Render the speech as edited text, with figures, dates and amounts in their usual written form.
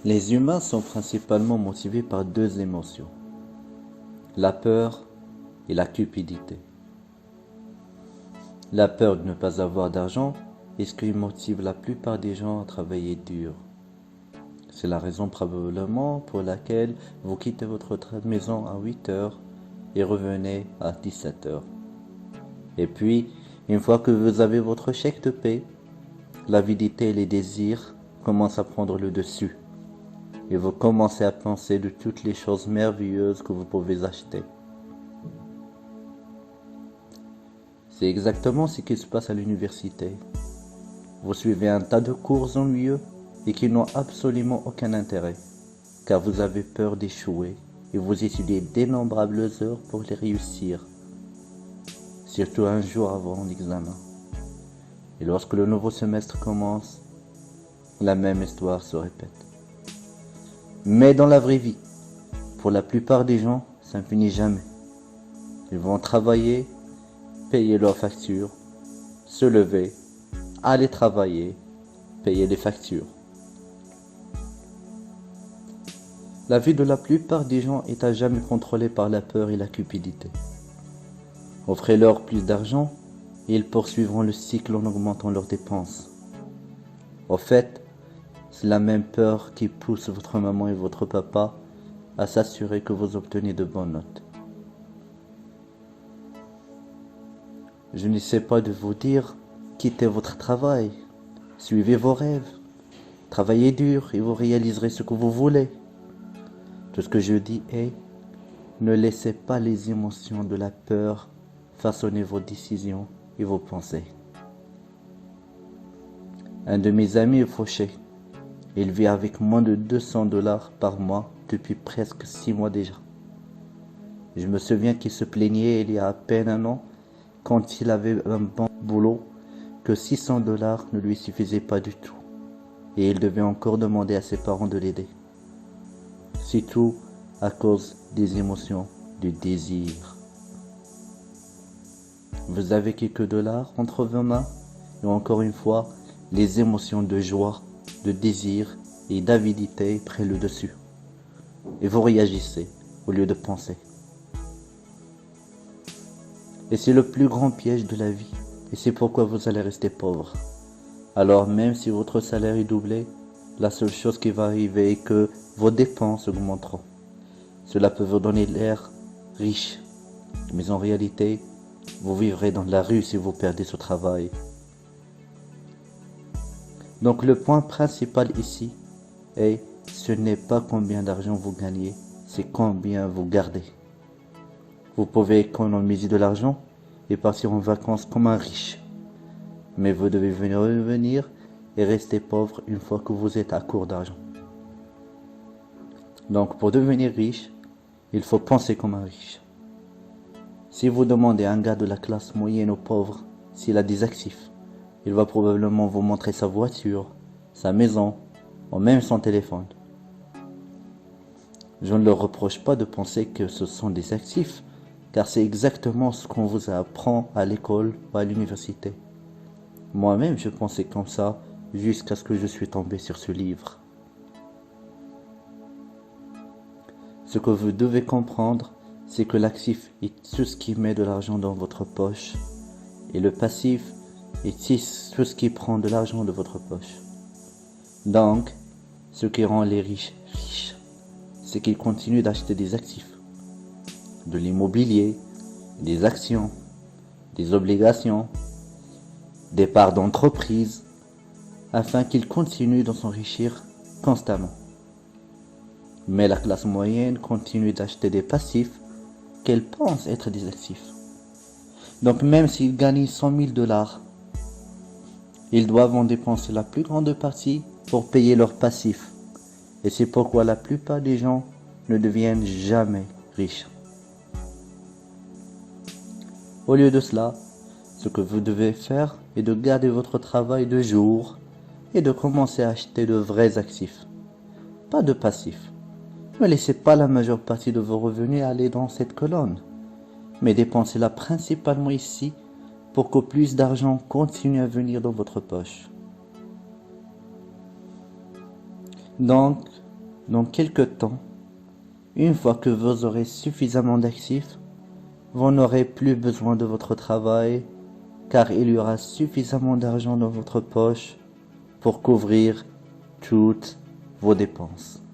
Les humains sont principalement motivés par deux émotions, la peur et la cupidité. La peur de ne pas avoir d'argent est ce qui motive la plupart des gens à travailler dur. C'est la raison probablement pour laquelle vous quittez votre maison à 8 heures et revenez à 17 heures. Et puis, une fois que vous avez votre chèque de paie, l'avidité et les désirs commencent à prendre le dessus. Et vous commencez à penser de toutes les choses merveilleuses que vous pouvez acheter. C'est exactement ce qui se passe à l'université. Vous suivez un tas de cours ennuyeux et qui n'ont absolument aucun intérêt, car vous avez peur d'échouer et vous étudiez d'innombrables heures pour les réussir, surtout un jour avant l'examen. Et lorsque le nouveau semestre commence, la même histoire se répète. Mais dans la vraie vie, pour la plupart des gens, ça ne finit jamais. Ils vont travailler, payer leurs factures, se lever, aller travailler, payer les factures. La vie de la plupart des gens est à jamais contrôlée par la peur et la cupidité. Offrez-leur plus d'argent et ils poursuivront le cycle en augmentant leurs dépenses. Au fait, c'est la même peur qui pousse votre maman et votre papa à s'assurer que vous obtenez de bonnes notes. Je n'essaie pas de vous dire, quittez votre travail, suivez vos rêves, travaillez dur et vous réaliserez ce que vous voulez. Tout ce que je dis est, ne laissez pas les émotions de la peur façonner vos décisions et vos pensées. Un de mes amis est fauché. Il vit avec moins de 200 $ par mois depuis presque 6 mois déjà. Je me souviens qu'il se plaignait il y a à peine un an, quand il avait un bon boulot, que 600 $ ne lui suffisaient pas du tout. Et il devait encore demander à ses parents de l'aider. C'est tout à cause des émotions, du désir. Vous avez quelques dollars entre vos mains, et encore une fois, les émotions de joie, de désir et d'avidité prennent le dessus. Et vous réagissez au lieu de penser. Et c'est le plus grand piège de la vie. Et c'est pourquoi vous allez rester pauvre. Alors même si votre salaire est doublé, la seule chose qui va arriver est que vos dépenses augmenteront. Cela peut vous donner l'air riche. Mais en réalité, vous vivrez dans la rue si vous perdez ce travail. Donc le point principal ici est, ce n'est pas combien d'argent vous gagnez, c'est combien vous gardez. Vous pouvez économiser de l'argent et partir en vacances comme un riche. Mais vous devez revenir et rester pauvre une fois que vous êtes à court d'argent. Donc pour devenir riche, il faut penser comme un riche. Si vous demandez à un gars de la classe moyenne ou pauvre s'il a des actifs, il va probablement vous montrer sa voiture, sa maison, ou même son téléphone. Je ne leur reproche pas de penser que ce sont des actifs, car c'est exactement ce qu'on vous apprend à l'école ou à l'université. Moi-même, je pensais comme ça jusqu'à ce que je suis tombé sur ce livre. Ce que vous devez comprendre, c'est que l'actif est tout ce qui met de l'argent dans votre poche, et le passif est tout ce qui prend de l'argent de votre poche. Donc, ce qui rend les riches riches, c'est qu'ils continuent d'acheter des actifs, de l'immobilier, des actions, des obligations, des parts d'entreprise, afin qu'ils continuent de s'enrichir constamment. Mais la classe moyenne continue d'acheter des passifs qu'elle pense être des actifs. Donc même s'ils gagnent 100 000 $, ils doivent en dépenser la plus grande partie pour payer leurs passifs. Et c'est pourquoi la plupart des gens ne deviennent jamais riches. Au lieu de cela, ce que vous devez faire est de garder votre travail de jour et de commencer à acheter de vrais actifs, pas de passifs. Ne laissez pas la majeure partie de vos revenus aller dans cette colonne, mais dépensez-la principalement ici pour que plus d'argent continue à venir dans votre poche. Donc, Dans quelque temps, une fois que vous aurez suffisamment d'actifs, vous n'aurez plus besoin de votre travail, car il y aura suffisamment d'argent dans votre poche pour couvrir toutes vos dépenses.